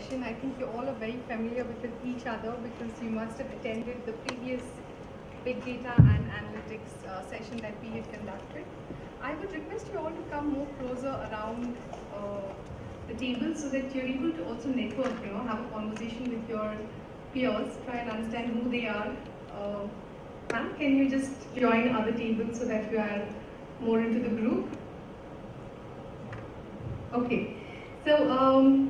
session. I think you all are very familiar with each other because you must have attended the previous Big Data and Analytics session that we had conducted. I would request you all to come more closer around the table so that you're able to also network, have a conversation with your peers, try and understand who they are. Ma'am, can you just join other tables so that you are more into the group? Okay. So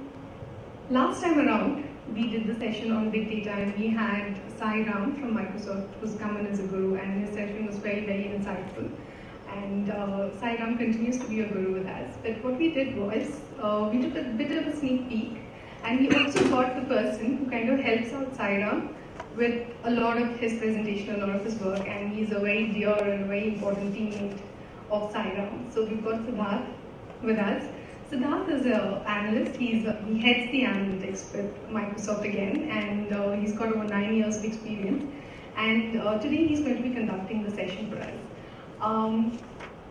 last time around, we did the session on big data, and we had Sai Ram from Microsoft who's come in as a guru, and his session was very, very insightful. And Sai Ram continues to be a guru with us. But what we did was, we took a bit of a sneak peek, and we also got the person who kind of helps out Sai Ram with a lot of his presentation, a lot of his work, and he's a very dear and a very important teammate of Sai Ram. So we've got Siddharth with us. Siddharth is an analyst. He heads the analytics with Microsoft again, and he's got over 9 years of experience. And today he's going to be conducting the session for us.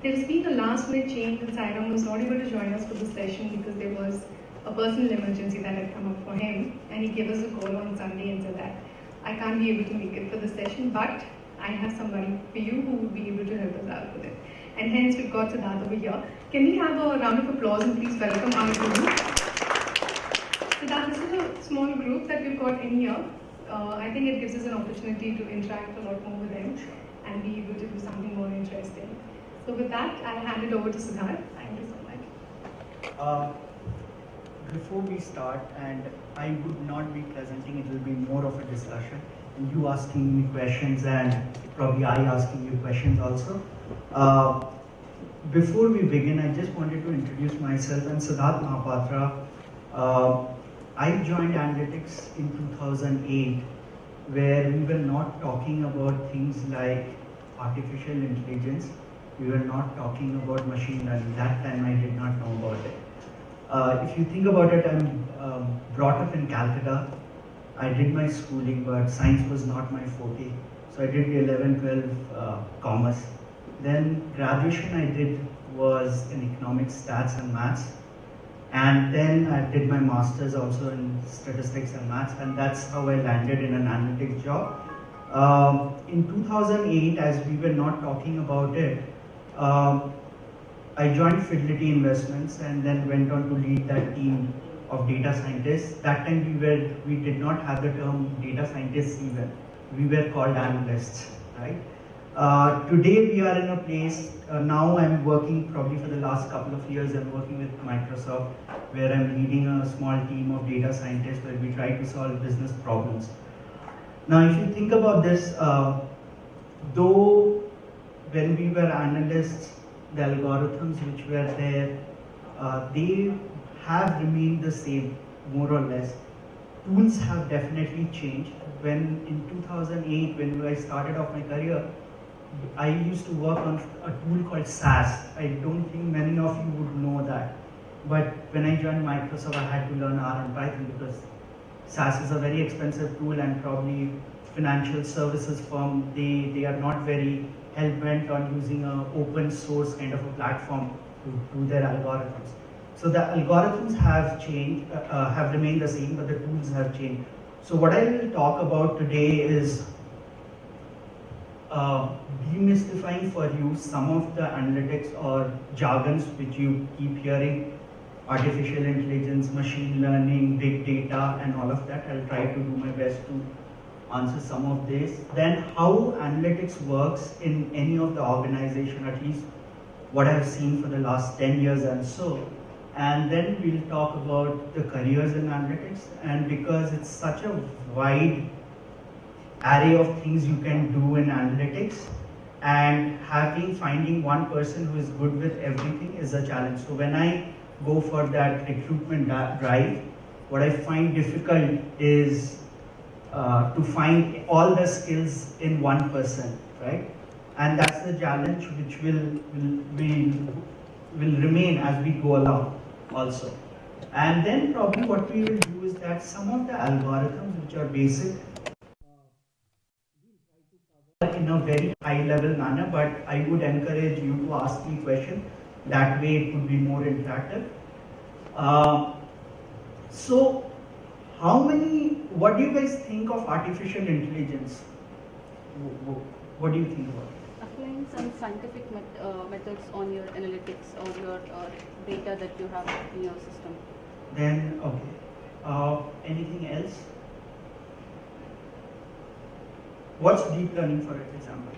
There's been a last-minute change, and Sai Ram was not able to join us for the session because there was a personal emergency that had come up for him, and he gave us a call on Sunday and said that I can't be able to make it for the session, but I have somebody for you who will be able to help us out with it. And hence we've got Siddharth over here. Can we have a round of applause and please welcome our group? Siddharth, this is a small group that we've got in here. I think it gives us an opportunity to interact a lot more with them and be able to do something more interesting. So with that, I'll hand it over to Siddharth. Thank you so much. Before we start, and I would not be presenting, it will be more of a discussion. And you asking me questions and probably I asking you questions also. Before we begin, I just wanted to introduce myself. I'm Siddharth Mahapatra. I joined analytics in 2008, where we were not talking about things like artificial intelligence. We were not talking about machine learning. That time I did not know about it. If you think about it, I'm brought up in Calcutta. I did my schooling, but science was not my forte. So I did the 11, 12 commerce. Then graduation I did was in economics, stats and maths. And then I did my master's also in statistics and maths, and that's how I landed in an analytics job. In 2008, as we were not talking about it, I joined Fidelity Investments and then went on to lead that team of data scientists. That time we did not have the term data scientists even. We were called analysts, right? Today we are in a place, now I'm working probably for the last couple of years, I'm working with Microsoft, where I'm leading a small team of data scientists where we try to solve business problems. Now if you think about this, though when we were analysts, the algorithms which were there, they have remained the same, more or less. Tools have definitely changed. When in 2008, when I started off my career, I used to work on a tool called SAS. I don't think many of you would know that. But when I joined Microsoft, I had to learn R and Python because SAS is a very expensive tool, and probably financial services firm, they are not very hell-bent on using an open source kind of a platform to do their algorithms. So the algorithms have changed, have remained the same, but the tools have changed. So what I will talk about today is demystifying for you some of the analytics or jargons which you keep hearing: artificial intelligence, machine learning, big data, and all of that. I'll try to do my best to answer some of this. Then how analytics works in any of the organization, at least what I've seen for the last 10 years and so. And then we'll talk about the careers in analytics, and because it's such a wide array of things you can do in analytics, and finding one person who is good with everything is a challenge. So when I go for that recruitment drive, what I find difficult is to find all the skills in one person, right? And that's the challenge which will remain as we go along also. And then probably what we will do is that some of the algorithms which are basic, in a very high level manner, but I would encourage you to ask me questions. That way it would be more interactive. So what do you guys think of artificial intelligence? What do you think about it? Applying some scientific methods on your analytics or your data that you have in your system. Then, okay. Anything else? What's deep learning, for example?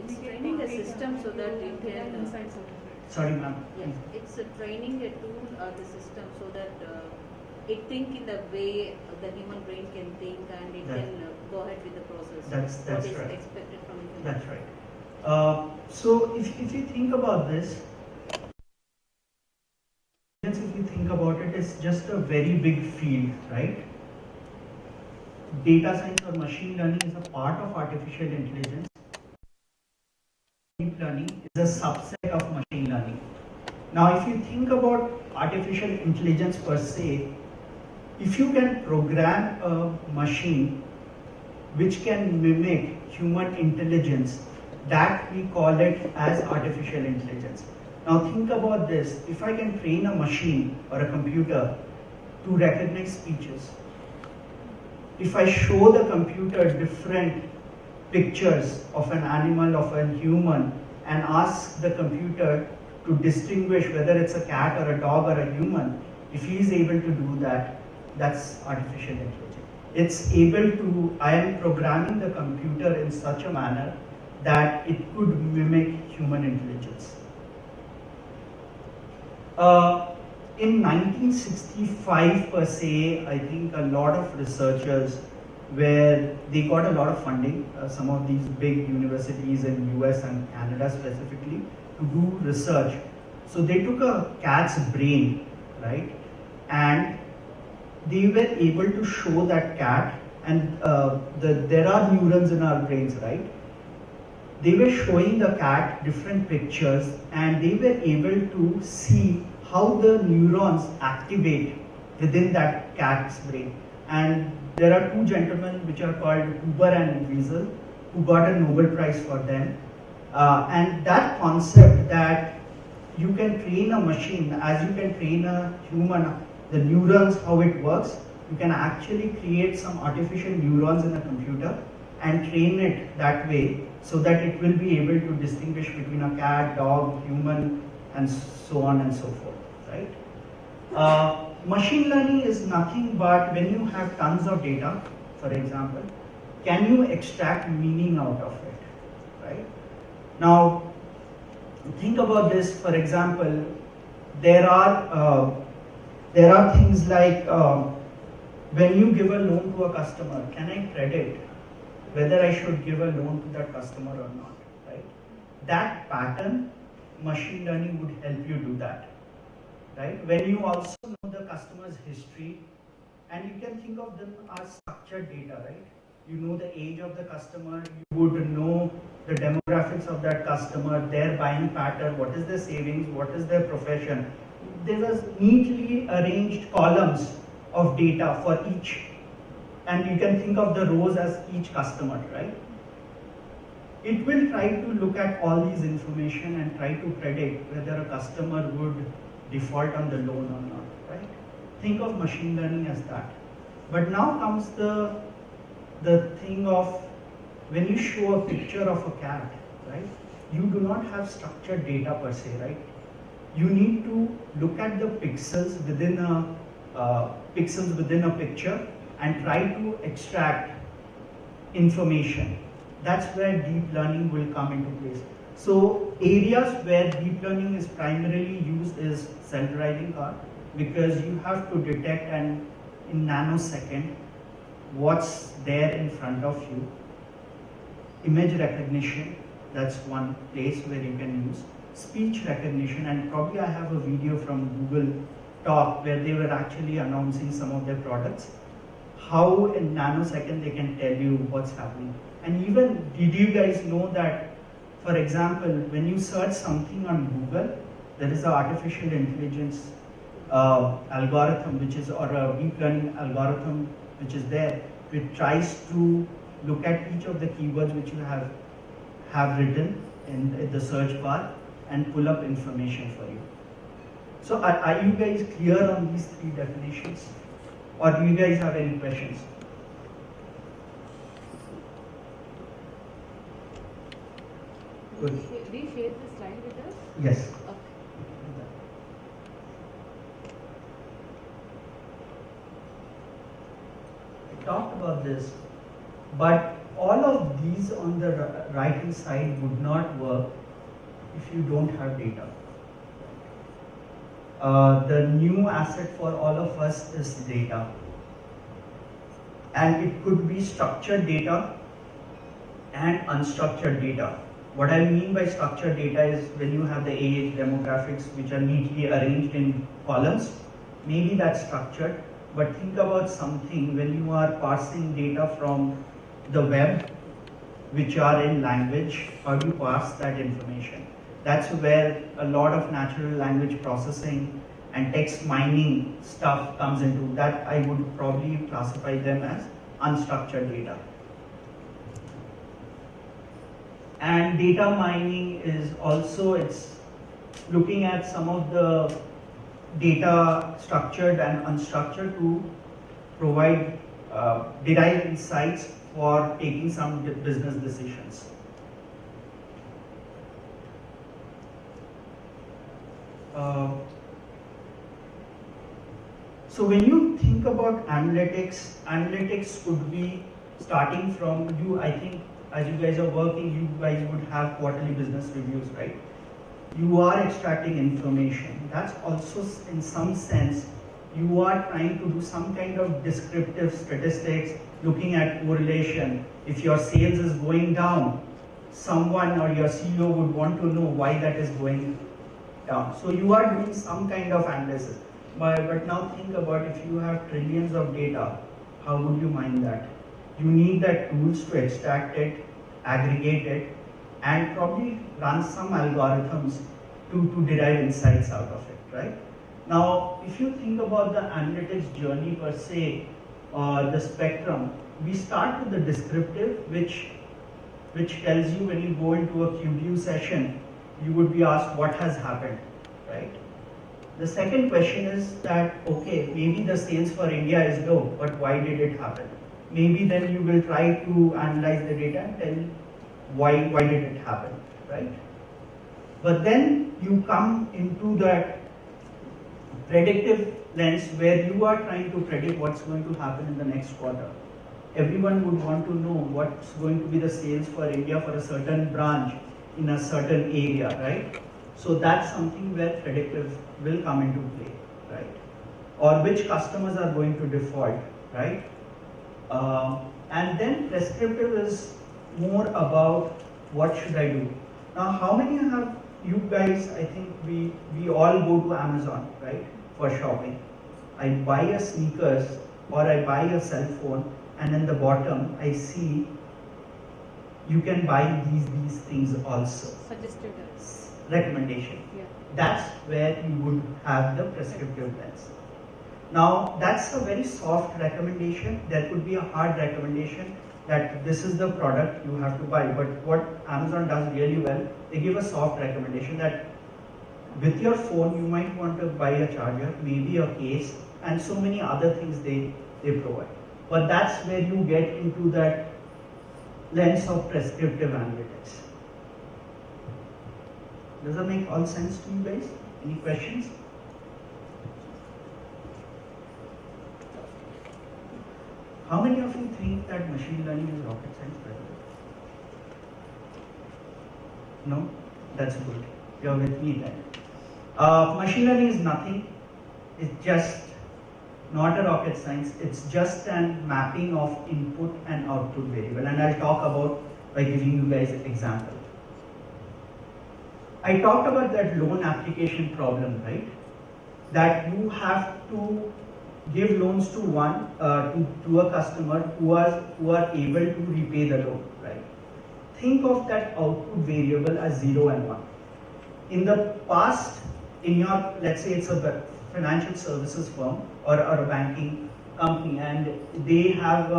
It's training the system so that it can. Sorry, ma'am. Yes, it's training a tool or the system so that it think in the way the human brain can think, and it can go ahead with the process. That's what is right. expected from the human. That's right. So if you think about this, if you think about it, it's just a very big field, right? Data science or machine learning is a part of artificial intelligence. Deep learning is a subset of machine learning. Now, if you think about artificial intelligence per se, if you can program a machine which can mimic human intelligence, that we call it as artificial intelligence. Now think about this, if I can train a machine or a computer to recognize speeches, if I show the computer different pictures of an animal, of a human, and ask the computer to distinguish whether it's a cat or a dog or a human, if he is able to do that, that's artificial intelligence. It's able to, I am programming the computer in such a manner that it could mimic human intelligence. In 1965 per se, I think a lot of researchers where they got a lot of funding, some of these big universities in US and Canada specifically, to do research. So they took a cat's brain, right, and they were able to show that cat, and there are neurons in our brains, right? They were showing the cat different pictures, and they were able to see how the neurons activate within that cat's brain. And there are two gentlemen which are called Huber and Wiesel, who got a Nobel Prize for them. And that concept that you can train a machine as you can train a human, the neurons, how it works, you can actually create some artificial neurons in a computer and train it that way so that it will be able to distinguish between a cat, dog, human, and so on and so forth, right? Machine learning is nothing but when you have tons of data, for example, can you extract meaning out of it, right? Now, think about this, for example, there are things like when you give a loan to a customer, can I predict whether I should give a loan to that customer or not, right? That pattern, machine learning would help you do that, right? When you also know the customer's history, and you can think of them as structured data, right? You know the age of the customer, you would know the demographics of that customer, their buying pattern, what is their savings, what is their profession. There was neatly arranged columns of data for each, and you can think of the rows as each customer, right? It will try to look at all these information and try to predict whether a customer would default on the loan or not, right? Think of machine learning as that. But now comes the thing of when you show a picture of a cat, right? You do not have structured data per se, right? You need to look at the pixels within a picture and try to extract information. That's where deep learning will come into place. So areas where deep learning is primarily used is self-driving car, because you have to detect in nanosecond what's there in front of you. Image recognition, that's one place where you can use. Speech recognition, and probably I have a video from Google Talk where they were actually announcing some of their products. How in nanosecond they can tell you what's happening. And even, did you guys know that, for example, when you search something on Google, there is an artificial intelligence algorithm, which is, or a deep learning algorithm, which is there, which tries to look at each of the keywords which you have written in the search bar and pull up information for you. So are you guys clear on these three definitions? Or do you guys have any questions? Good. Do you share this slide with us? Yes. Okay. I talked about this, but all of these on the right hand side would not work if you don't have data. The new asset for all of us is data. And it could be structured data and unstructured data. What I mean by structured data is when you have the age, demographics, which are neatly arranged in columns, maybe that's structured, but think about something when you are parsing data from the web, which are in language, how do you parse that information? That's where a lot of natural language processing and text mining stuff comes into that. I would probably classify them as unstructured data. And data mining is also, it's looking at some of the data structured and unstructured to provide derive insights for taking some business decisions. So when you think about analytics, analytics could be starting from you, I think as you guys are working, you guys would have quarterly business reviews, right? You are extracting information. That's also in some sense, you are trying to do some kind of descriptive statistics, looking at correlation. If your sales is going down, someone or your CEO would want to know why that is going down. So you are doing some kind of analysis. But now think about if you have trillions of data, how would you mine that? You need that tools to extract it, aggregate it, and probably run some algorithms to derive insights out of it, right? Now, if you think about the analytics journey per se, the spectrum, we start with the descriptive, which tells you when you go into a QBU session, you would be asked what has happened, right? The second question is that, okay, maybe the sales for India is low, but why did it happen? Maybe then you will try to analyze the data and tell why did it happen, right? But then you come into that predictive lens where you are trying to predict what's going to happen in the next quarter. Everyone would want to know what's going to be the sales for India for a certain branch in a certain area, right? So that's something where predictive will come into play, right? Or which customers are going to default, right? And then prescriptive is more about what should I do. Now, how many have you guys, I think we all go to Amazon, right, for shopping. I buy a sneakers or I buy a cell phone, and in the bottom I see you can buy these things also. Suggested. Recommendation. Yeah. That's where you would have the prescriptive lens. Now, that's a very soft recommendation. There could be a hard recommendation that this is the product you have to buy. But what Amazon does really well, they give a soft recommendation that with your phone, you might want to buy a charger, maybe a case, and so many other things they provide. But that's where you get into that lens of prescriptive analytics. Does that make all sense to you guys? Any questions? How many of you think that machine learning is rocket science, by the way? No? That's good. You're with me then. Machine learning is nothing. It's just not a rocket science. It's just a mapping of input and output variable. And I'll talk about by giving you guys an example. I talked about that loan application problem, right? That you have to give loans to to a customer who are able to repay the loan, right? Think of that output variable as 0 and 1. In the past, in your, let's say it's a financial services firm or a banking company, and they have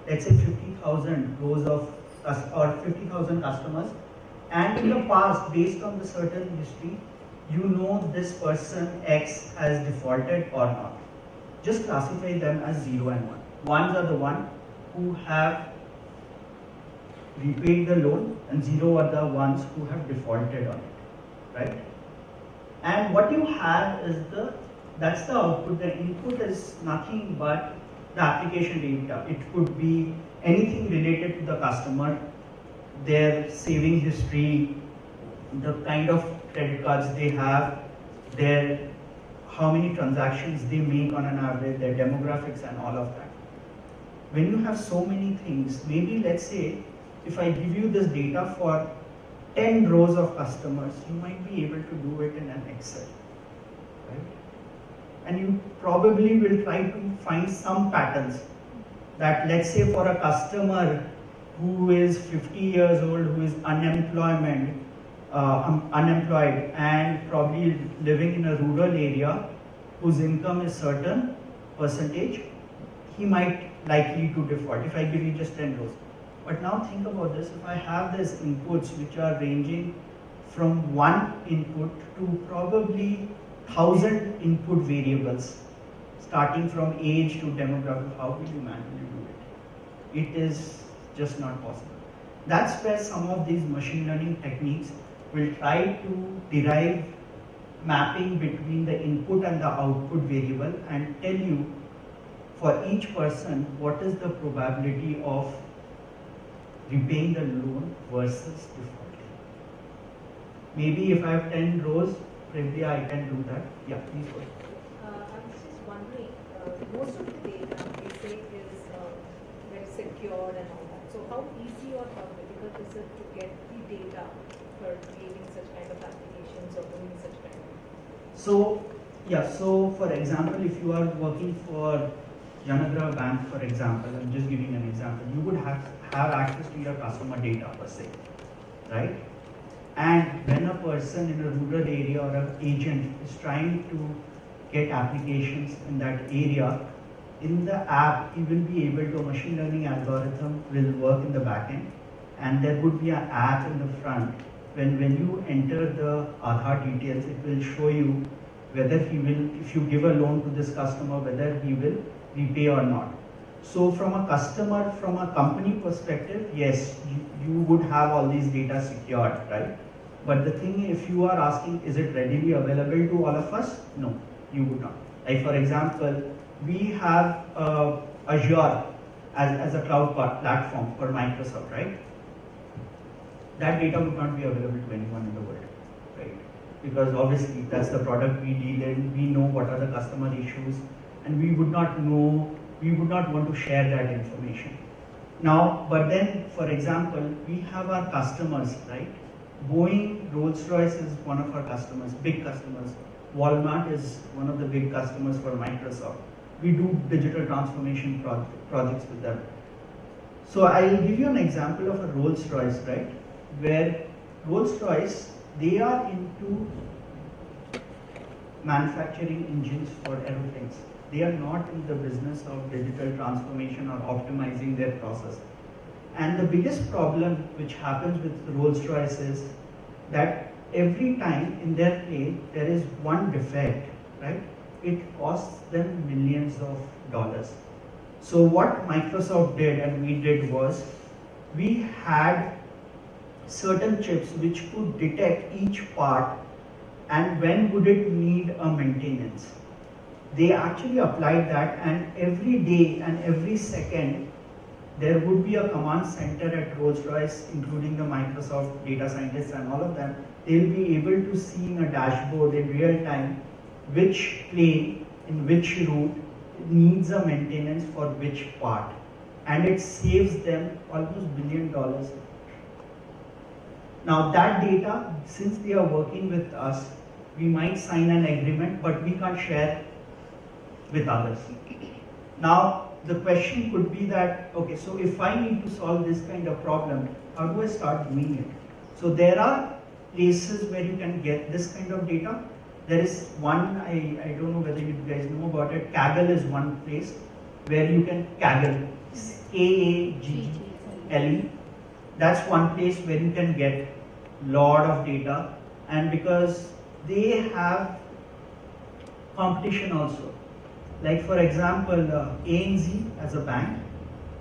let's say 50,000 rows of or 50,000 customers, and in the past, based on the certain history, you know this person X has defaulted or not. Just classify them as 0 and 1. Ones are the one who have repaid the loan, and 0 are the ones who have defaulted on it, right? And what you have is that's the output. The input is nothing but the application data. It could be anything related to the customer, their saving history, the kind of credit cards they have, their how many transactions they make on an average, their demographics and all of that. When you have so many things, maybe let's say if I give you this data for 10 rows of customers, you might be able to do it in an Excel, right? And you probably will try to find some patterns that, let's say for a customer who is 50 years old, who is unemployed and probably living in a rural area, whose income is certain percentage, he might likely to default if I give you just 10 rows. But now think about this, if I have these inputs which are ranging from one input to probably 1,000 input variables, starting from age to demographic, how will you manually do it? It is just not possible. That's where some of these machine learning techniques will try to derive mapping between the input and the output variable and tell you for each person what is the probability of repaying the loan versus defaulting. Maybe if I have 10 rows, probably I can do that. Yeah, please go ahead. I was just wondering, most of the data you say is very secured and all that. So how easy or how difficult is it to get the data for creating such kind of applications or doing such kind of? So for example, if you are working for Janagriha Bank, for example, I'm just giving an example, you would have access to your customer data per se, right? And when a person in a rural area or an agent is trying to get applications in that area, in the app, he will be able to, a machine learning algorithm will work in the back end, and there would be an app in the front. When you enter the Aadhaar details, it will show you whether he will, if you give a loan to this customer, whether he will repay or not. So from a customer, from a company perspective, yes, you would have all these data secured, right? But the thing, if you are asking, is it readily available to all of us? No, you would not. Like for example, we have Azure as a cloud platform for Microsoft, right? That data would not be available to anyone in the world, right? Because obviously that's the product we deal in, we know what are the customer issues, and we would not want to share that information. Now, but then, for example, we have our customers, right? Boeing, Rolls-Royce is one of our customers, big customers. Walmart is one of the big customers for Microsoft. We do digital transformation projects with them. So I'll give you an example of a Rolls-Royce, right? Where Rolls-Royce, they are into manufacturing engines for aeroplanes. They are not in the business of digital transformation or optimizing their process. And the biggest problem which happens with Rolls-Royce is that every time in their plane there is one defect, right? It costs them millions of dollars. So what Microsoft did and we did was, we had certain chips which could detect each part and when would it need a maintenance. They actually applied that, and every day and every second there would be a command center at Rolls-Royce, including the Microsoft data scientists and all of them. They'll be able to see in a dashboard in real time which plane in which route needs a maintenance for which part, and it saves them almost $1 billion. Now that data, since they are working with us, we might sign an agreement, but we can't share with others. Now the question could be that, okay, so if I need to solve this kind of problem, how do I start doing it? So there are places where you can get this kind of data. There is one, I don't know whether you guys know about it, Kaggle is one place where you can, Kaggle, Kaggle, that's one place where you can get lot of data. And because they have competition also. Like for example, ANZ as a bank,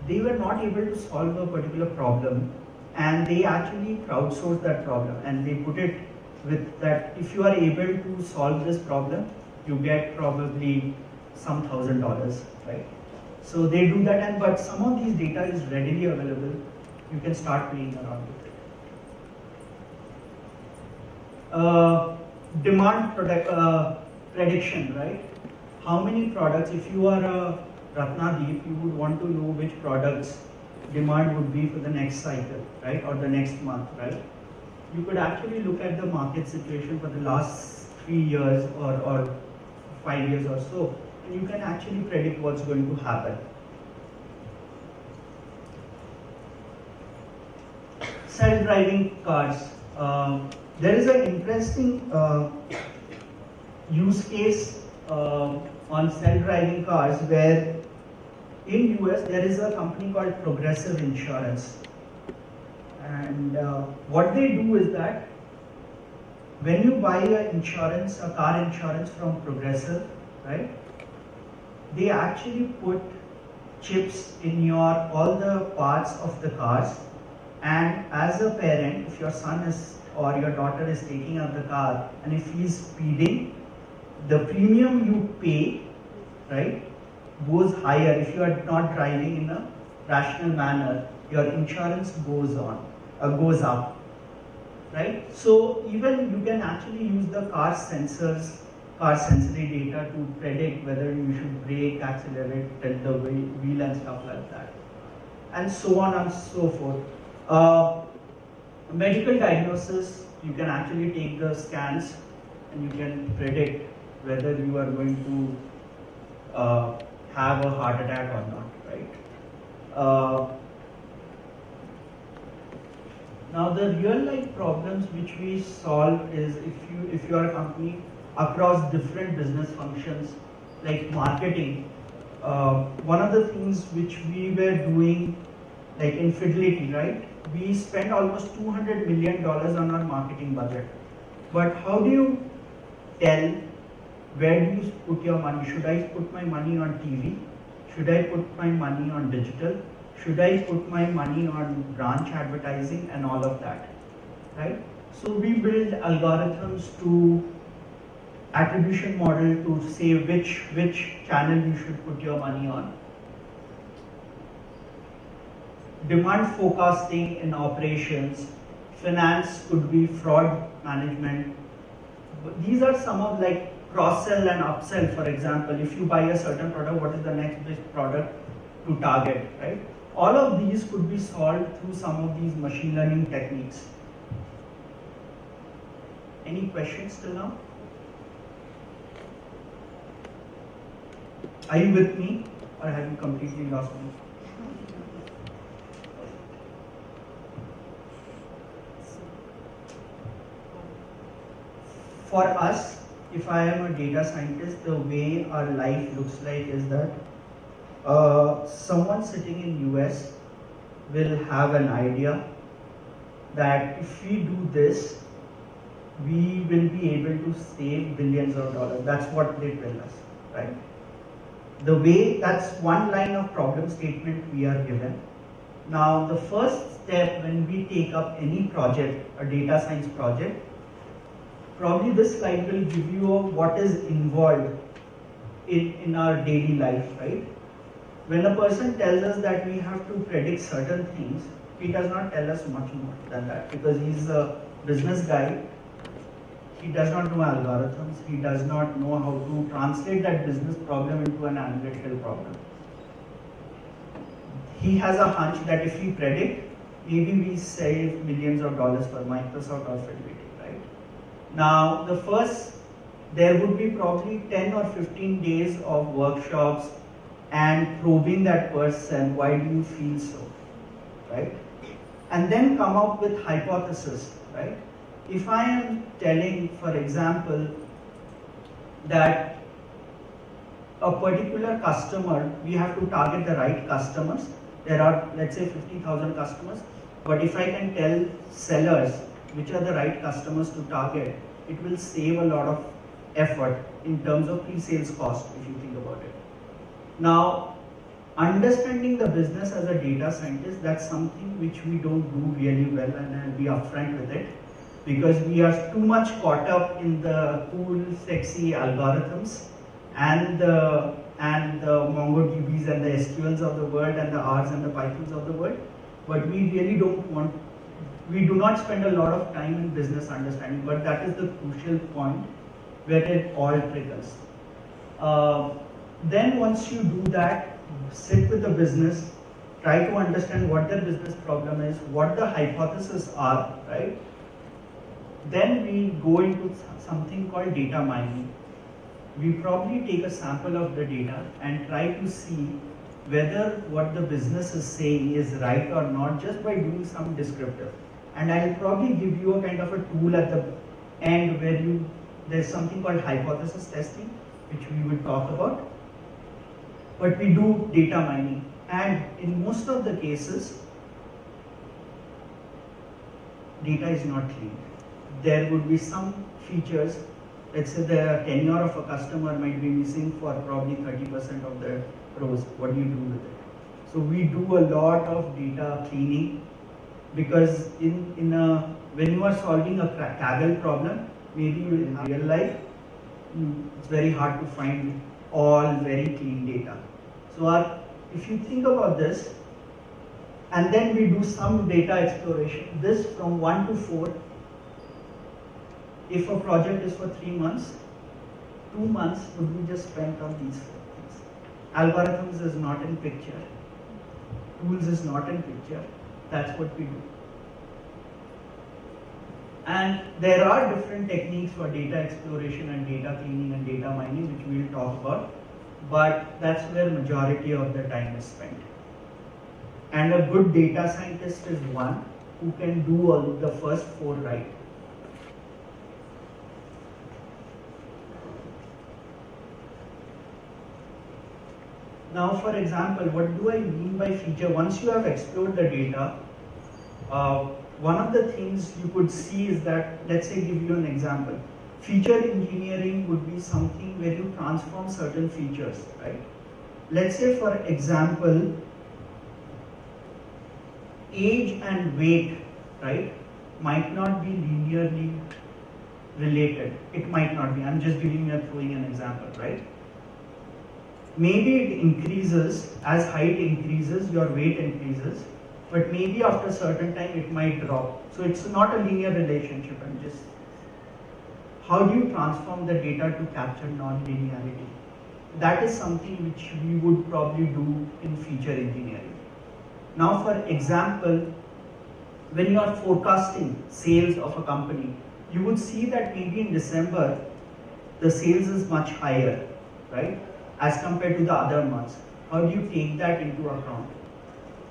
they were not able to solve a particular problem, and they actually crowdsourced that problem, and they put it with that if you are able to solve this problem, you get probably some $1,000, right? So they do that, and but some of these data is readily available. You can start playing around with it. Demand prediction, right? How many products, if you are a Ratnadeep, you would want to know which products demand would be for the next cycle, right? Or the next month, right? You could actually look at the market situation for the last 3 years or 5 years or so, and you can actually predict what's going to happen. Self-driving cars. There is an interesting use case on self-driving cars where in US there is a company called Progressive Insurance, and what they do is that when you buy a car insurance from Progressive, right, they actually put chips in all the parts of the cars, and as a parent, if your son is or your daughter is taking out the car and if he is speeding, the premium you pay, right, goes higher. If you are not driving in a rational manner, your insurance goes up, right? So even you can actually use the car sensory data to predict whether you should brake, accelerate, tilt the wheel and stuff like that, and so on and so forth. Medical diagnosis, you can actually take the scans and you can predict whether you are going to have a heart attack or not, right? Now the real life problems which we solve is if you are a company across different business functions like marketing, one of the things which we were doing like in Fidelity, right? We spend almost $200 million on our marketing budget. But how do you tell where do you put your money? Should I put my money on TV? Should I put my money on digital? Should I put my money on branch advertising and all of that, right? So we build algorithms to attribution model to say which channel you should put your money on. Demand forecasting in operations, finance could be fraud management. These are some of like cross-sell and upsell. For example, if you buy a certain product, what is the next best product to target, right? All of these could be solved through some of these machine learning techniques. Any questions till now? Are you with me or have you completely lost me? For us, if I am a data scientist, the way our life looks like is that someone sitting in US will have an idea that if we do this, we will be able to save billions of dollars. That's what they tell us, right? That's one line of problem statement we are given. Now, the first step when we take up any project, a data science project, probably this slide will give you what is involved in our daily life, right? When a person tells us that we have to predict certain things, he does not tell us much more than that because he's a business guy. He does not know algorithms. He does not know how to translate that business problem into an analytical problem. He has a hunch that if we predict, maybe we save millions of dollars for Microsoft or Fidelity. Now, there would be probably 10 or 15 days of workshops and probing that person, why do you feel so, right? And then come up with hypothesis, right? If I am telling, for example, that a particular customer, we have to target the right customers. There are, let's say, 50,000 customers, but if I can tell sellers which are the right customers to target, it will save a lot of effort in terms of pre-sales cost, if you think about it. Now, understanding the business as a data scientist, that's something which we don't do really well, and I'll be upfront with it, because we are too much caught up in the cool, sexy algorithms and the MongoDBs and the SQLs of the world and the Rs and the Pythons of the world, but we really we do not spend a lot of time in business understanding, but that is the crucial point where it all triggers. Then once you do that, sit with the business, try to understand what their business problem is, what the hypotheses are, right? Then we go into something called data mining. We probably take a sample of the data and try to see whether what the business is saying is right or not, just by doing some descriptive. And I'll probably give you a kind of a tool at the end where there's something called hypothesis testing, which we will talk about. But we do data mining, and in most of the cases, data is not clean. There would be some features, let's say the tenure of a customer might be missing for probably 30% of the rows. What do you do with it? So we do a lot of data cleaning, because when you are solving a Kaggle problem, maybe in real life, it's very hard to find all very clean data. So if you think about this, and then we do some data exploration, this from 1 to 4, if a project is for 3 months, 2 months would be just spent on these 4 things. Algorithms is not in picture, tools is not in picture, that's what we do. And there are different techniques for data exploration and data cleaning and data mining, which we will talk about, but that's where majority of the time is spent. And a good data scientist is one who can do all the first 4 right. Now, for example, what do I mean by feature? Once you have explored the data, one of the things you could see is that, let's say, give you an example. Feature engineering would be something where you transform certain features, right? Let's say, for example, age and weight, right, might not be linearly related. It might not be. I'm just throwing an example, right? Maybe it increases, as height increases, your weight increases, but maybe after a certain time it might drop. So it's not a linear relationship. And just how do you transform the data to capture non-linearity? That is something which we would probably do in feature engineering. Now, for example, when you are forecasting sales of a company, you would see that maybe in December the sales is much higher, right, as compared to the other months. How do you take that into account?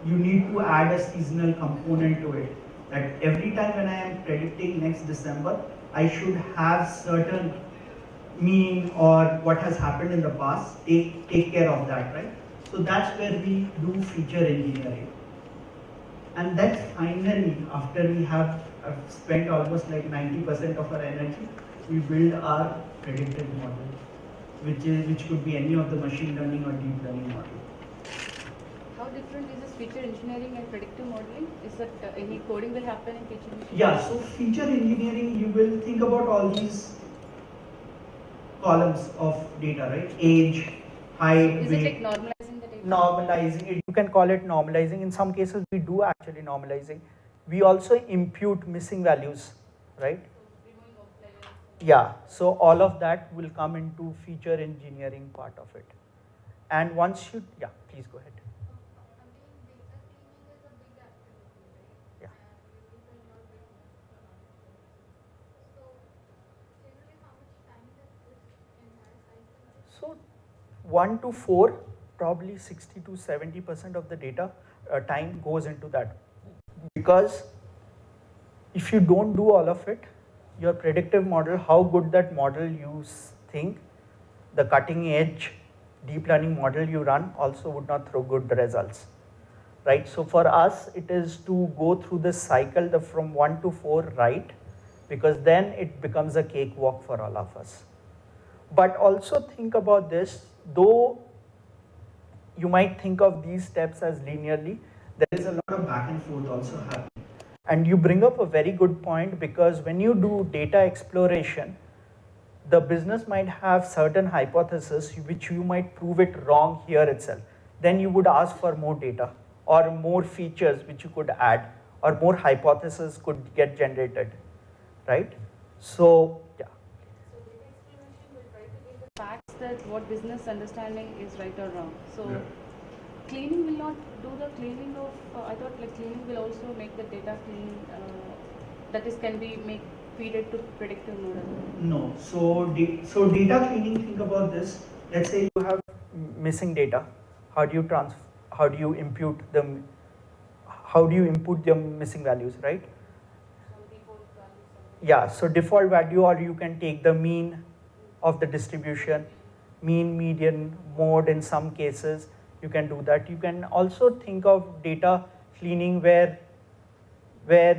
You need to add a seasonal component to it, that every time when I am predicting next December, I should have certain mean or what has happened in the past, take care of that, right? So that's where we do feature engineering. And then finally, after we have spent almost like 90% of our energy, we build our predictive model, which could be any of the machine learning or deep learning model. How different is this feature engineering and predictive modeling? Is that any coding will happen in feature engineering? Yeah, so feature engineering, you will think about all these columns of data, right? Age, height, Is weight. it like normalizing the data? Normalizing it, you can call it normalizing. In some cases, we do actually normalizing. We also impute missing values, right? Yeah, so all of that will come into feature engineering part of it. And once you, yeah, please go ahead. Yeah. So 1 to 4, probably 60 to 70% of the data time goes into that. Because if you don't do all of it, your predictive model, how good that model you think, the cutting edge deep learning model you run also would not throw good results, right? So for us, it is to go through this cycle from 1 to 4 right, because then it becomes a cakewalk for all of us. But also think about this, though you might think of these steps as linearly, there is a lot of back and forth also happening. And you bring up a very good point, because when you do data exploration, the business might have certain hypotheses which you might prove it wrong here itself. Then you would ask for more data or more features which you could add, or more hypotheses could get generated, right? So, yeah. So data exploration will try to give the facts that what business understanding is right or wrong. So Yeah. cleaning will not do the cleaning of, I thought like cleaning will also make the data clean, that is can be feed it to predictive model. No, so data cleaning, think about this. Let's say you have missing data. How do you impute them? How do you input the missing values, right? Some default values. Yeah, so default value, or you can take the mean of the distribution, mean, median, mode in some cases. You can do that. You can also think of data cleaning where the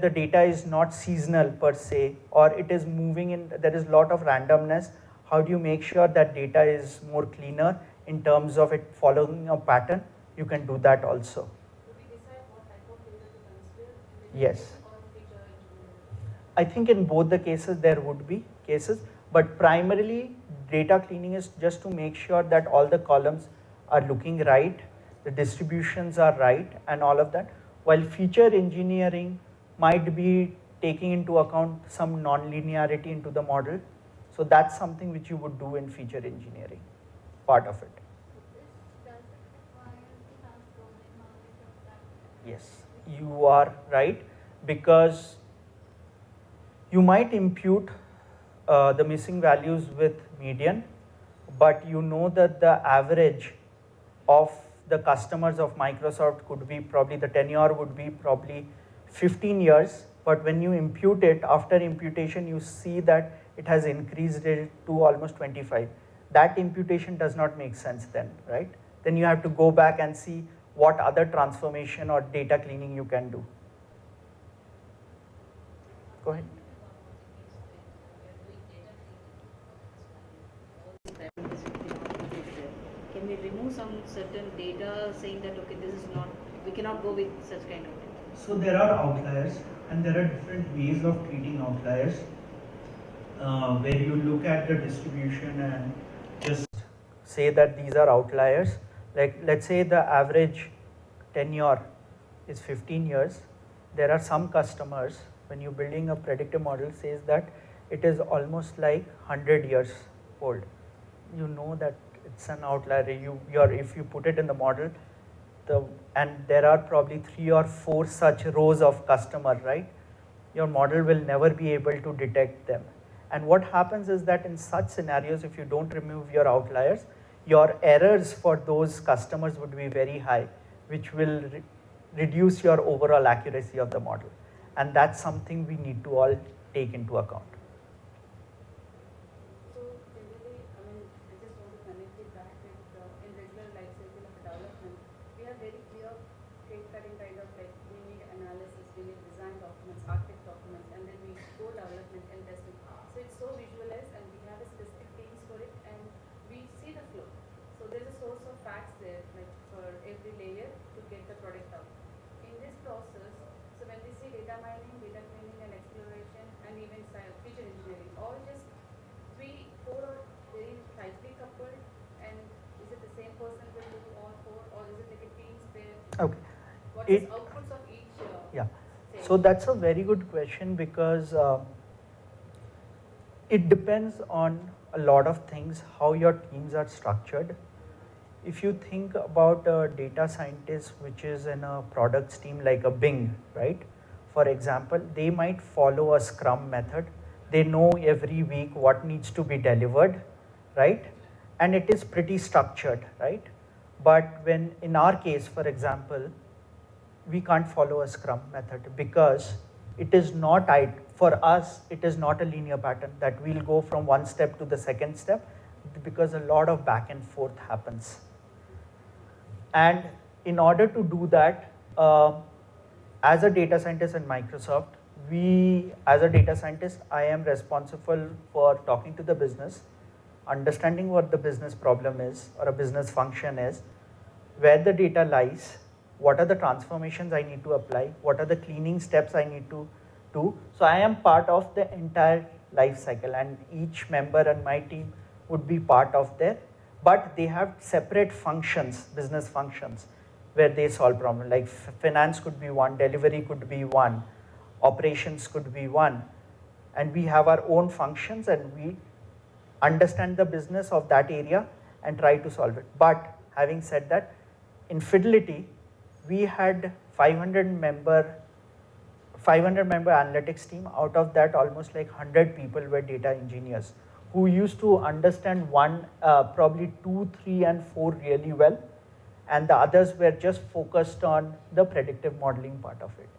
data is not seasonal per se, or it is moving in, there is a lot of randomness. How do you make sure that data is more cleaner in terms of it following a pattern? You can do that also. Do we decide what type of data to consider? Yes. Or feature engineering? I think in both the cases there would be cases, but primarily data cleaning is just to make sure that all the columns are looking right, the distributions are right, and all of that. While feature engineering might be taking into account some non-linearity into the model. So that's something which you would do in feature engineering, part of it. Yes, you are right, because you might impute the missing values with median, but you know that the average of the customers of Microsoft could be probably, the tenure would be probably 15 years, but when you impute it, after imputation, you see that it has increased it to almost 25. That imputation does not make sense then, right? Then you have to go back and see what other transformation or data cleaning you can do. Go ahead. Can we remove some certain data saying that, okay, this is not, we cannot go with such kind of data? So there are outliers, and there are different ways of treating outliers, where you look at the distribution and just say that these are outliers. Like, let's say the average tenure is 15 years. There are some customers, when you're building a predictive model, says that it is almost like 100 years old. You know that it's an outlier. If you put it in the model, and there are probably 3 or 4 such rows of customer, right? Your model will never be able to detect them. And what happens is that in such scenarios, if you don't remove your outliers, your errors for those customers would be very high, which will reduce your overall accuracy of the model. And that's something we need to all take into account. So generally, I just want to connect it back with in regular life cycle of development, we have very clear cake cutting kind of like we need analysis, we need design documents, architect documents, and then we go development and testing. So it's so visualized, and we have a specific teams for it, and we see the flow. So there's a source of facts there, like for every layer to get the product out. In this process, so when we see data mining, data cleaning, and exploration, and even feature engineering, all just 3, 4 are very tightly coupled, and is it the same person will do all 4, or is it like a team sphere? Okay. What is outputs of each? Yeah. stage? So that's a very good question, because it depends on a lot of things, how your teams are structured. If you think about a data scientist which is in a products team like a Bing, right? For example, they might follow a Scrum method. They know every week what needs to be delivered, right? And it is pretty structured, right? But when in our case, for example, we can't follow a Scrum method, because it is not, for us, it is not a linear pattern that we'll go from one step to the second step, because a lot of back and forth happens. And in order to do that, as a data scientist in Microsoft, we, as a data scientist, I am responsible for talking to the business, understanding what the business problem is or a business function is, where the data lies, what are the transformations I need to apply, what are the cleaning steps I need to do. So I am part of the entire life cycle, and each member and my team would be part of there, but they have separate functions, business functions, where they solve problems. Like finance could be one, delivery could be one, operations could be one, and we have our own functions and we understand the business of that area and try to solve it. But having said that, in Fidelity, we had 500 member analytics team. Out of that, almost like 100 people were data engineers who used to understand one, probably 2, 3, and 4 really well, and the others were just focused on the predictive modeling part of it.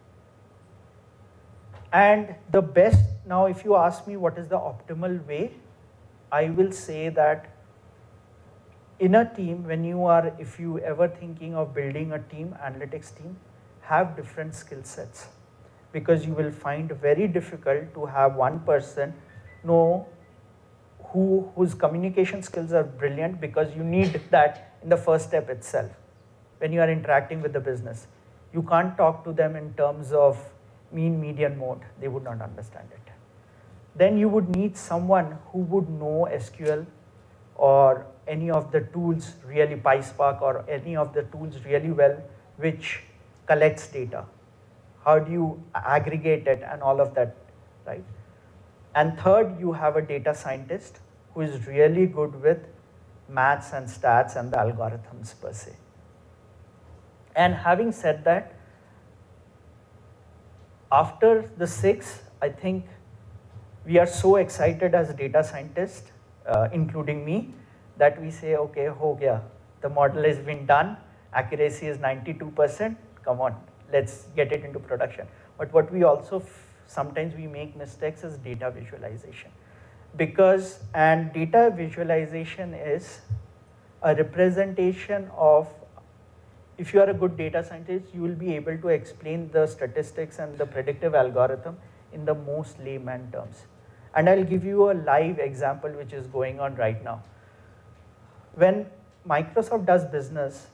And the best, now if you ask me what is the optimal way, I will say that in a team, if you ever thinking of building a team, analytics team, have different skill sets, because you will find very difficult to have one person whose communication skills are brilliant, because you need that in the first step itself. When you are interacting with the business, you can't talk to them in terms of mean, median, mode. They would not understand it. Then you would need someone who would know SQL or any of the tools, really PySpark or any of the tools really well, which collects data. How do you aggregate it and all of that, right? And third, you have a data scientist who is really good with maths and stats and the algorithms per se. And having said that, after the 6, I think we are so excited as data scientists, including me, that we say, okay, ho gaya, the model has been done, accuracy is 92%, come on, let's get it into production. But what we also, sometimes we make mistakes is data visualization. And data visualization is a representation of, if you are a good data scientist, you will be able to explain the statistics and the predictive algorithm in the most layman terms. And I'll give you a live example which is going on right now. When Microsoft does business,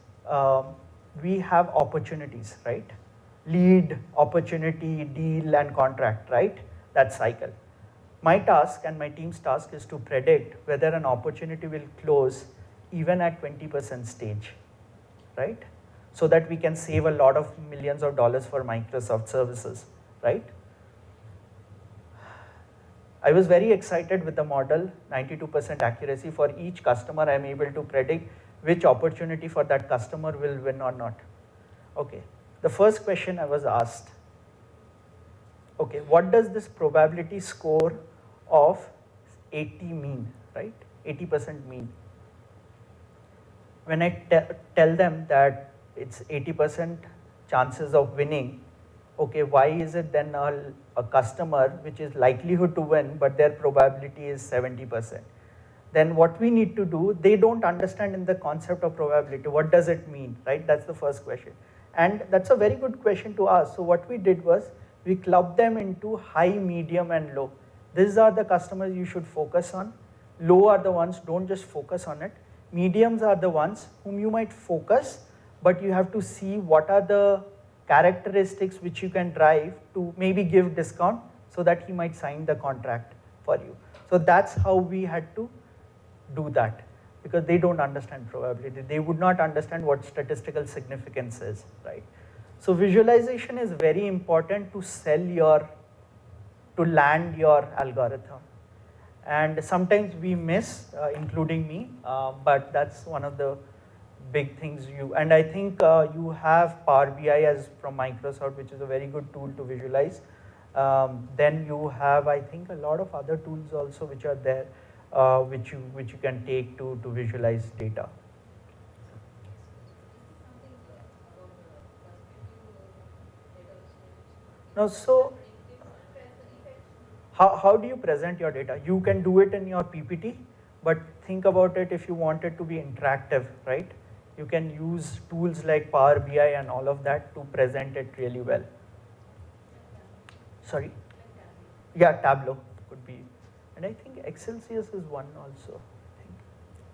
we have opportunities, right? Lead, opportunity, deal, and contract, right? That cycle. My task and my team's task is to predict whether an opportunity will close even at 20% stage, right? So that we can save a lot of millions of dollars for Microsoft services, right? I was very excited with the model, 92% accuracy. For each customer, I'm able to predict which opportunity for that customer will win or not. Okay, the first question I was asked, okay, what does this probability score of 80 mean, right? 80% mean. When I tell them that it's 80% chances of winning, okay, why is it then a customer which is likelihood to win, but their probability is 70%? Then what we need to do, they don't understand in the concept of probability. What does it mean, right? That's the first question. And that's a very good question to ask. So what we did was, we clubbed them into high, medium, and low. These are the customers you should focus on. Low are the ones, don't just focus on it. Mediums are the ones whom you might focus, but you have to see what are the characteristics which you can drive to maybe give discount so that he might sign the contract for you. So that's how we had to do that, because they don't understand probability. They would not understand what statistical significance is, right? So visualization is very important to land your algorithm. And sometimes we miss, including me, but that's one of the big things and I think you have Power BI as from Microsoft, which is a very good tool to visualize. Then you have, I think, a lot of other tools also which are there, which you can take to visualize data. Now, so how do you present your data? You can do it in your PPT, but think about it if you want it to be interactive, right? You can use tools like Power BI and all of that to present it really well. Sorry? Yeah, Tableau could be, and I think Excelsius is one also. I think,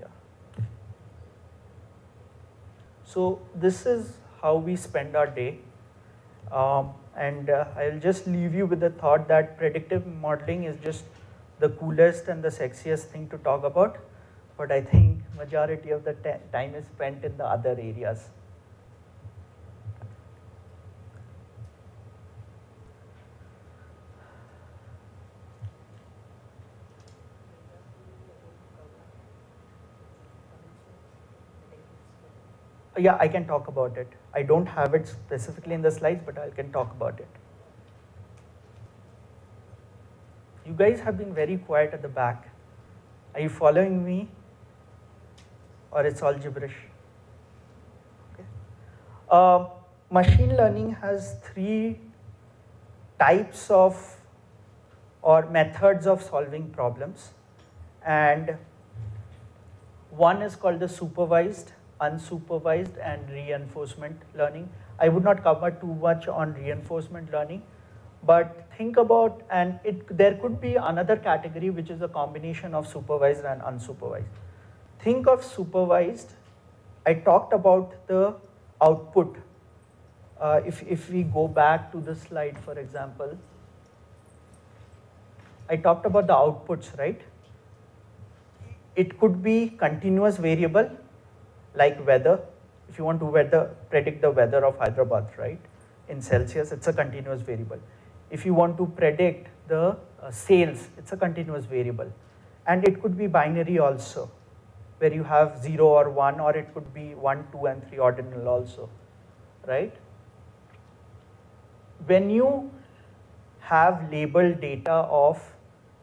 yeah. So this is how we spend our day, and I'll just leave you with the thought that predictive modeling is just the coolest and the sexiest thing to talk about, but I think majority of the time is spent in the other areas. Yeah, I can talk about it. I don't have it specifically in the slides, but I can talk about it. You guys have been very quiet at the back. Are you following me? Or it's all gibberish? Okay. Machine learning has 3 types of or methods of solving problems, and one is called the supervised, unsupervised, and reinforcement learning. I would not cover too much on reinforcement learning, but think about, and there could be another category which is a combination of supervised and unsupervised. Think of supervised. I talked about the output. If we go back to the slide, for example, I talked about the outputs, right? It could be continuous variable, like weather. If you want to predict the weather of Hyderabad, right, in Celsius, it's a continuous variable. If you want to predict the sales, it's a continuous variable. And it could be binary also, where you have 0 or 1, or it could be 1, 2, and 3 ordinal also, right? When you have labeled data of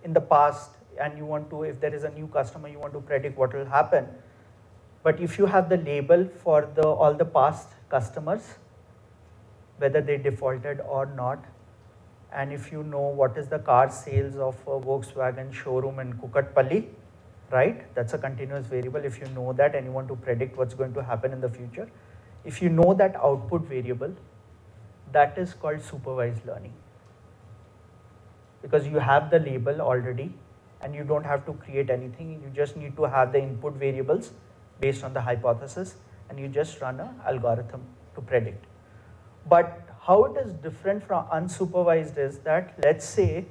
in the past, and you want to, if there is a new customer, you want to predict what will happen. But if you have the label for all the past customers, whether they defaulted or not, and if you know what is the car sales of a Volkswagen showroom in Kukatpalli, right? That's a continuous variable. If you know that and you want to predict what's going to happen in the future, if you know that output variable, that is called supervised learning. Because you have the label already and you don't have to create anything. You just need to have the input variables based on the hypothesis, and you just run an algorithm to predict. But how it is different from unsupervised is that, let's say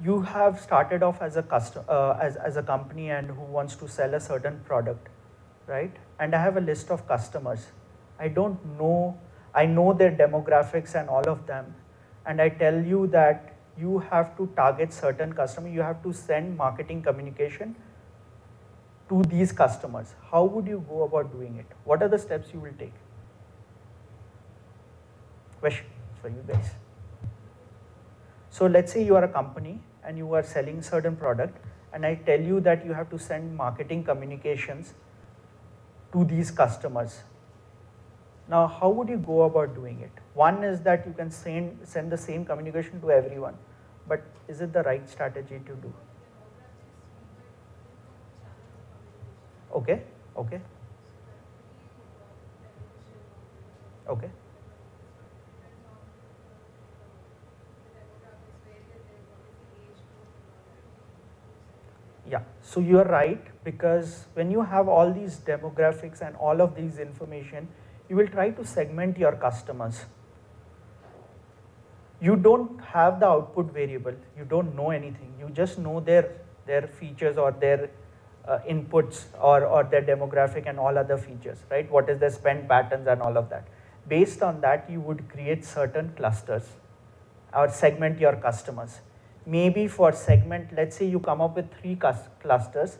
you have started off as a as a company and who wants to sell a certain product, right? And I have a list of customers. I know their demographics and all of them, and I tell you that you have to target certain customers, you have to send marketing communication to these customers. How would you go about doing it? What are the steps you will take? Question for you guys. So let's say you are a company and you are selling certain product, and I tell you that you have to send marketing communications to these customers. Now, how would you go about doing it? One is that you can send the same communication to everyone, but is it the right strategy to do? Okay, okay, okay. Yeah, so you're right, because when you have all these demographics and all of these information, you will try to segment your customers. You don't have the output variable, you don't know anything, you just know their features or their inputs or their demographic and all other features, right? What is their spend patterns and all of that. Based on that, you would create certain clusters or segment your customers. Maybe for segment, let's say you come up with 3 clusters.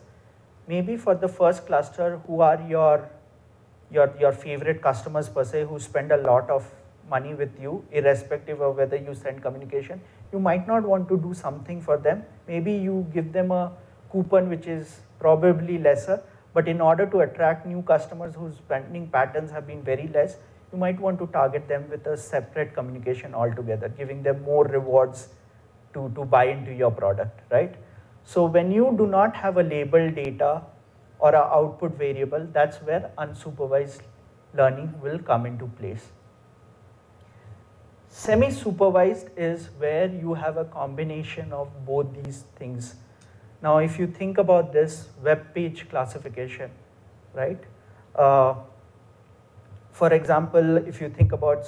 Maybe for the first cluster, who are your favorite customers per se, who spend a lot of money with you, irrespective of whether you send communication, you might not want to do something for them. Maybe you give them a coupon which is probably lesser, but in order to attract new customers whose spending patterns have been very less, you might want to target them with a separate communication altogether, giving them more rewards to buy into your product, right? So when you do not have a labeled data or an output variable, that's where unsupervised learning will come into place. Semi-supervised is where you have a combination of both these things. Now, if you think about this web page classification, right? For example, if you think about,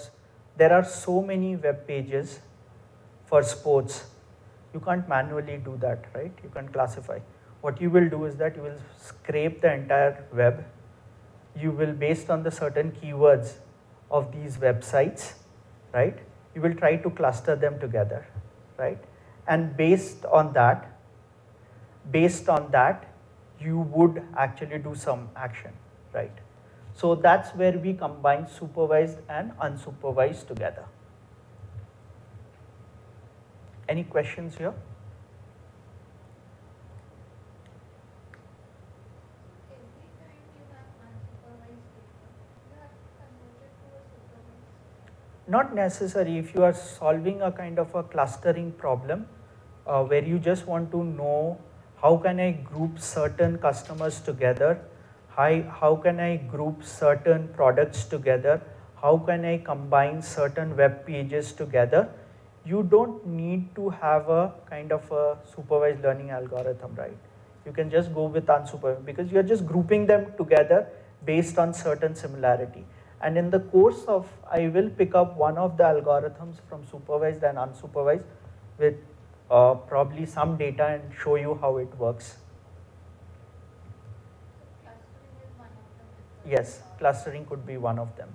there are so many web pages for sports. You can't manually do that, right? You can classify. What you will do is that you will scrape the entire web. You will, based on the certain keywords of these websites, right? You will try to cluster them together, right? And based on that, you would actually do some action, right? So that's where we combine supervised and unsupervised together. Any questions here? Every time you have unsupervised data, you have to convert it to a supervised. Not necessary. If you are solving a kind of a clustering problem where you just want to know how can I group certain customers together, how can I group certain products together, how can I combine certain web pages together, you don't need to have a kind of a supervised learning algorithm, right? You can just go with unsupervised because you're just grouping them together based on certain similarity. And in the course of, I will pick up one of the algorithms from supervised and unsupervised with probably some data and show you how it works. So clustering is one of them. Yes, clustering could be one of them.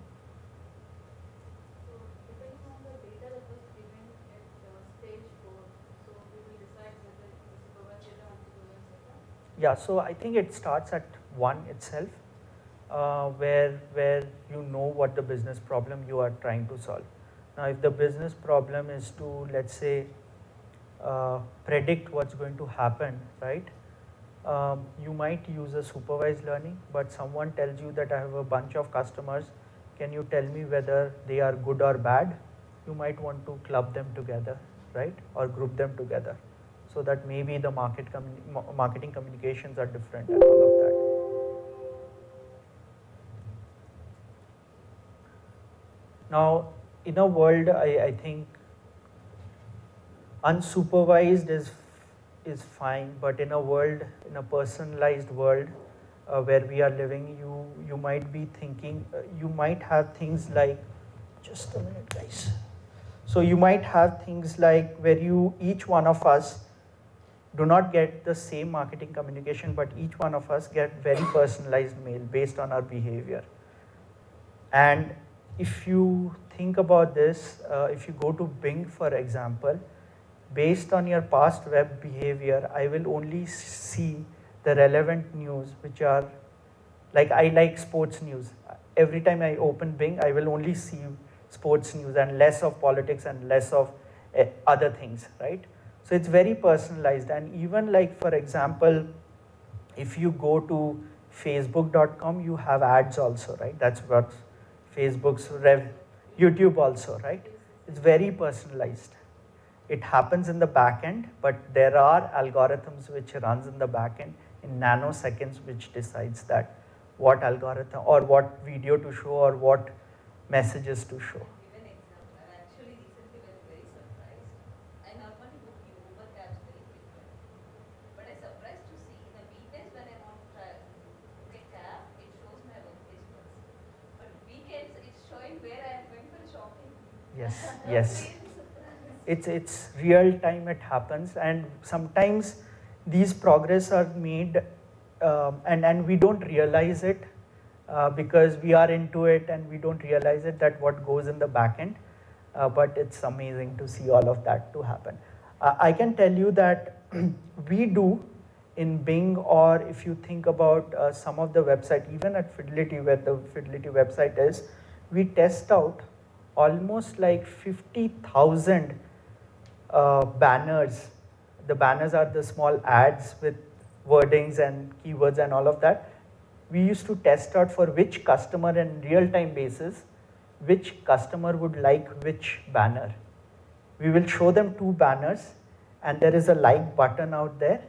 So depending on the data that was given at stage 4, so we will decide whether it is supervised data or unsupervised data. Yeah, so I think it starts at 1 itself, where you know what the business problem you are trying to solve. Now, if the business problem is to, let's say, predict what's going to happen, right? You might use a supervised learning, but someone tells you that I have a bunch of customers, can you tell me whether they are good or bad? You might want to club them together, right? Or group them together, so that maybe the marketing communications are different and all of that. Now, in a world, I think unsupervised is fine, but in a personalized world where we are living, you might be thinking, you might have things like, just a minute guys. So you might have things like where each one of us do not get the same marketing communication, but each one of us get very personalized mail based on our behavior. And if you think about this, if you go to Bing, for example, based on your past web behavior, I will only see the relevant news which are, like I like sports news. Every time I open Bing, I will only see sports news and less of politics and less of other things, right? So it's very personalized. And even like, for example, if you go to facebook.com, you have ads also, right? That's what Facebook's YouTube also, right? It's very personalized. It happens in the back end, but there are algorithms which runs in the back end in nanoseconds which decides that what algorithm or what video to show or what messages to show. Give an example. I actually recently was very surprised. I normally book Uber cabs very frequently, but I surprised to see in the weekdays when I want to book a cab, it shows my workplace first. But weekends, it's showing where I am going for shopping. Yes, yes. It's real time, it happens, and sometimes these progress are made and we don't realize it because we are into it and we don't realize it that what goes in the back end, but it's amazing to see all of that to happen. I can tell you that we do in Bing, or if you think about some of the website, even at Fidelity, where the Fidelity website is, we test out almost like 50,000 banners. The banners are the small ads with wordings and keywords and all of that. We used to test out for which customer in real-time basis, which customer would like which banner. We will show them 2 banners and there is a like button out there,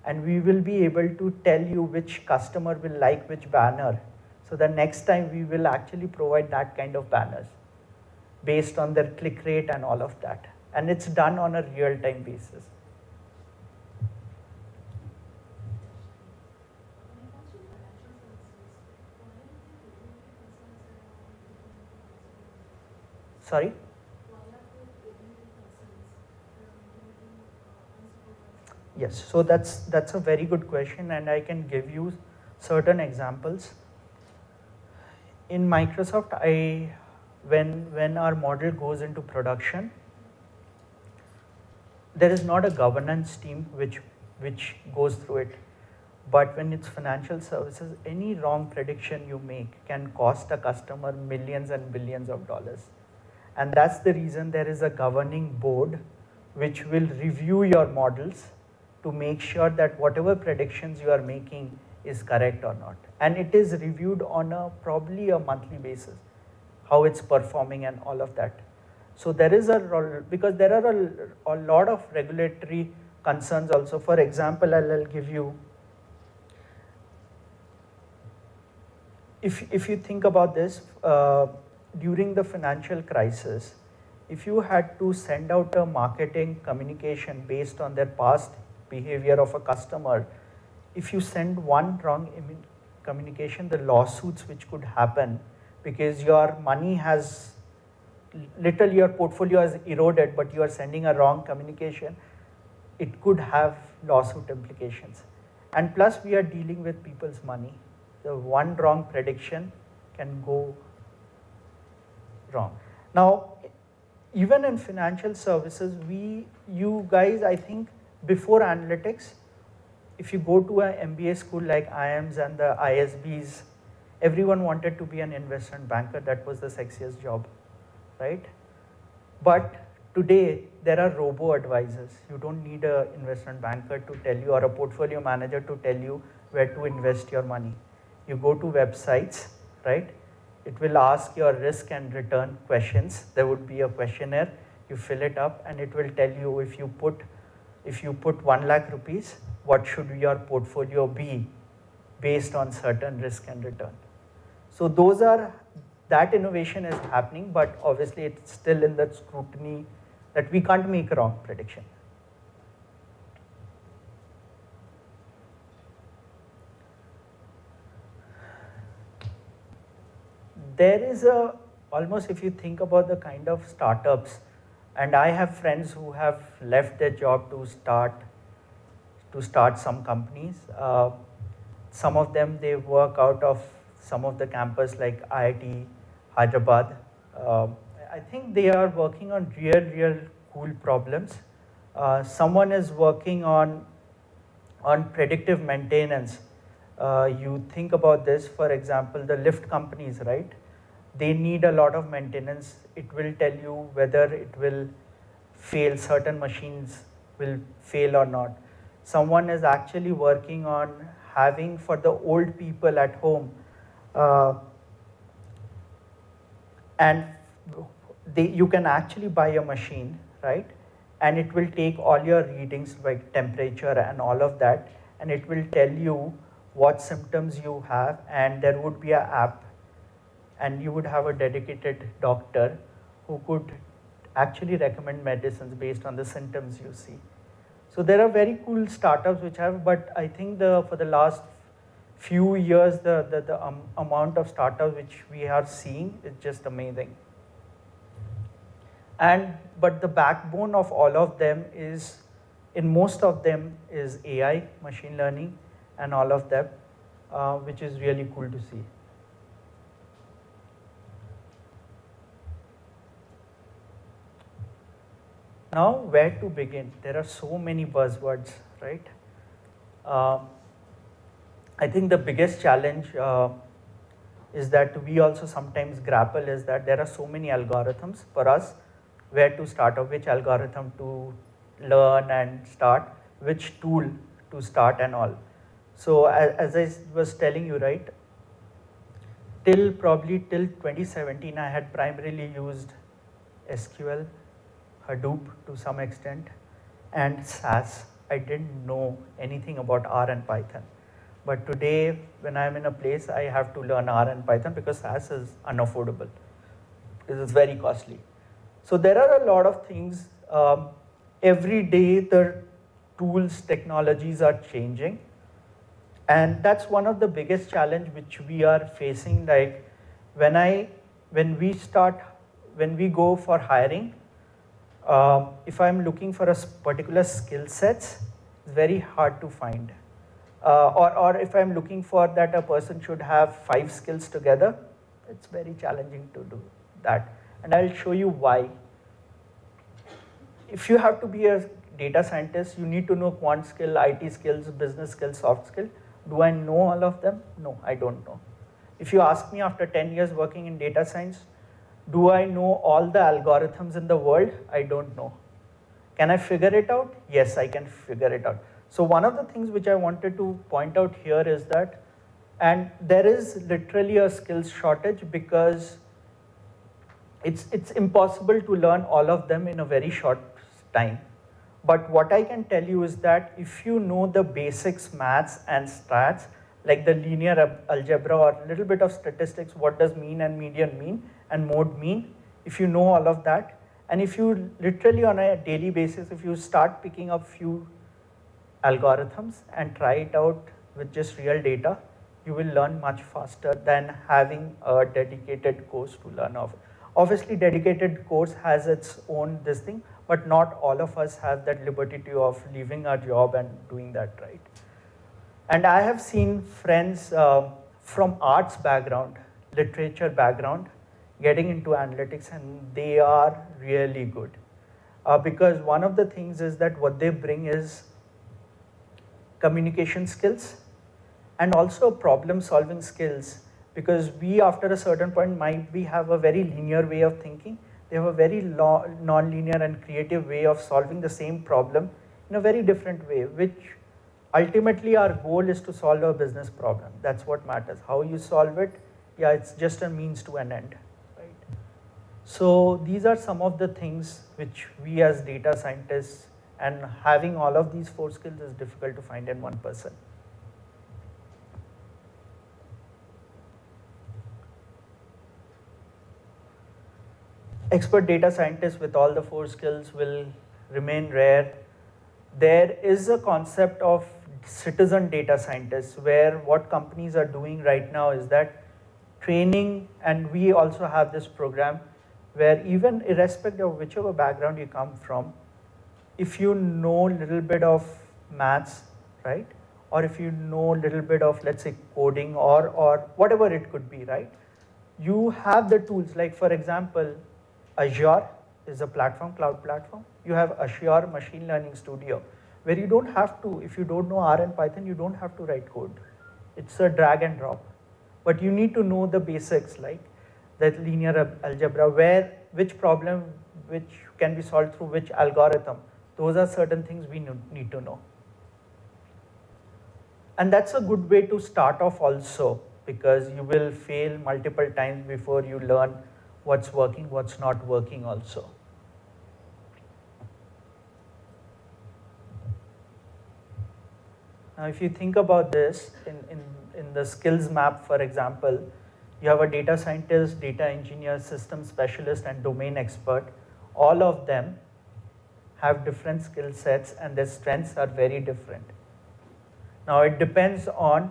and we will be able to tell you which customer will like which banner. So the next time we will actually provide that kind of banners. based on their click rate and all of that. And it's done on a real-time basis. Sorry? Yes, so that's a very good question, and I can give you certain examples. In Microsoft, when our model goes into production, there is not a governance team which goes through it. But when it's financial services, any wrong prediction you make can cost a customer millions and billions of dollars. And that's the reason there is a governing board which will review your models to make sure that whatever predictions you are making is correct or not. And it is reviewed on probably a monthly basis, how it's performing and all of that. So there is because there are a lot of regulatory concerns also. For example, I'll give you, if you think about this, during the financial crisis, if you had to send out a marketing communication based on their past behavior of a customer, if you send one wrong communication, the lawsuits which could happen, because your money has, literally your portfolio has eroded, but you are sending a wrong communication, it could have lawsuit implications. And plus we are dealing with people's money. The one wrong prediction can go wrong. Now, even in financial services, you guys, I think before analytics, if you go to an MBA school like IIMs and the ISBs, everyone wanted to be an investment banker. That was the sexiest job, right? But today, there are robo-advisors. You don't need an investment banker to tell you, or a portfolio manager to tell you where to invest your money. You go to websites, right? It will ask your risk and return questions. There would be a questionnaire. You fill it up, and it will tell you if you put 1 lakh rupees, what should your portfolio be based on certain risk and return. So that innovation is happening, but obviously it's still in that scrutiny that we can't make a wrong prediction. There is almost, if you think about the kind of startups, and I have friends who have left their job to start some companies. Some of them, they work out of some of the campus like IIT Hyderabad. I think they are working on real cool problems. Someone is working on predictive maintenance. You think about this, for example, the lift companies, right? They need a lot of maintenance. It will tell you whether it will fail, certain machines will fail or not. Someone is actually working on having, for the old people at home, and you can actually buy a machine, right? And it will take all your readings like temperature and all of that, and it will tell you what symptoms you have, and there would be an app, and you would have a dedicated doctor who could actually recommend medicines based on the symptoms you see. So there are very cool startups which have, but I think for the last few years, the amount of startups which we are seeing is just amazing. But the backbone of all of them is, in most of them, is AI, machine learning, and all of that, which is really cool to see. Now, where to begin? There are so many buzzwords, right? I think the biggest challenge is that we also sometimes grapple is that there are so many algorithms for us, where to start or which algorithm to learn and start, which tool to start and all. So as I was telling you, right, probably till 2017, I had primarily used SQL, Hadoop to some extent, and SAS. I didn't know anything about R and Python. But today, when I'm in a place, I have to learn R and Python because SAS is unaffordable. It is very costly. So there are a lot of things. Every day the tools, technologies are changing. And that's one of the biggest challenge which we are facing. Like when we go for hiring, if I'm looking for a particular skill sets, it's very hard to find. Or if I'm looking for that a person should have 5 skills together, it's very challenging to do that. And I'll show you why. If you have to be a data scientist, you need to know quant skill, IT skills, business skills, soft skill. Do I know all of them? No, I don't know. If you ask me after 10 years working in data science, do I know all the algorithms in the world? I don't know. Can I figure it out? Yes, I can figure it out. So one of the things which I wanted to point out here is that, and there is literally a skills shortage because it's impossible to learn all of them in a very short time. But what I can tell you is that if you know the basics, maths and stats, like the linear algebra or a little bit of statistics, what does mean and median mean and mode mean, if you know all of that, and if you literally on a daily basis, if you start picking up few algorithms and try it out with just real data, you will learn much faster than having a dedicated course to learn of. Obviously, dedicated course has its own this thing, but not all of us have that liberty of leaving our job and doing that, right? And I have seen friends from arts background, literature background, getting into analytics, and they are really good. Because one of the things is that what they bring is communication skills and also problem solving skills, because we after a certain point might have a very linear way of thinking. They have a very non-linear and creative way of solving the same problem in a very different way, which ultimately our goal is to solve a business problem. That's what matters. How you solve it, yeah, it's just a means to an end, right? So these are some of the things which we as data scientists, and having all of these 4 skills is difficult to find in one person. Expert data scientists with all the 4 skills will remain rare. There is a concept of citizen data scientists, where what companies are doing right now is that training, and we also have this program where even irrespective of whichever background you come from, if you know a little bit of maths, right, or if you know a little bit of, let's say, coding or whatever it could be, right, you have the tools. Like for example, Azure is a platform, cloud platform. You have Azure Machine Learning Studio, where you don't have to, if you don't know R and Python, you don't have to write code. It's a drag and drop. But you need to know the basics, like that linear algebra, which problem which can be solved through which algorithm. Those are certain things we need to know. And that's a good way to start off also, because you will fail multiple times before you learn what's working, what's not working also. Now, if you think about this, in the skills map, for example, you have a data scientist, data engineer, system specialist, and domain expert. All of them have different skill sets, and their strengths are very different. Now, it depends on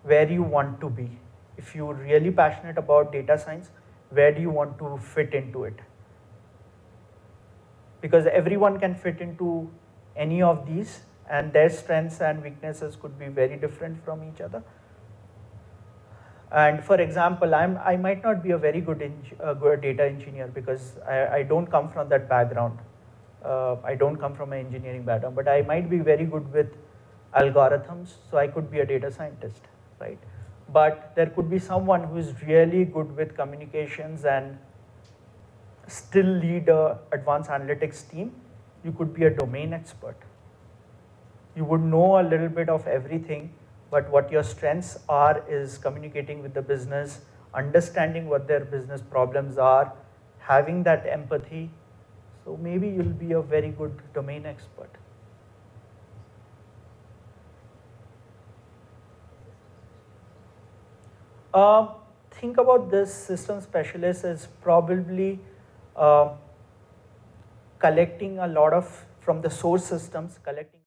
where you want to be. If you're really passionate about data science, where do you want to fit into it? Because everyone can fit into any of these, and their strengths and weaknesses could be very different from each other. And for example, I might not be a very good data engineer, because I don't come from that background. I don't come from an engineering background, but I might be very good with algorithms, so I could be a data scientist, right? But there could be someone who is really good with communications and still lead a advanced analytics team. You could be a domain expert. You would know a little bit of everything, but what your strengths are is communicating with the business, understanding what their business problems are, having that empathy. So maybe you'll be a very good domain expert. Think about this system specialist as probably collecting a lot of from the source systems, collecting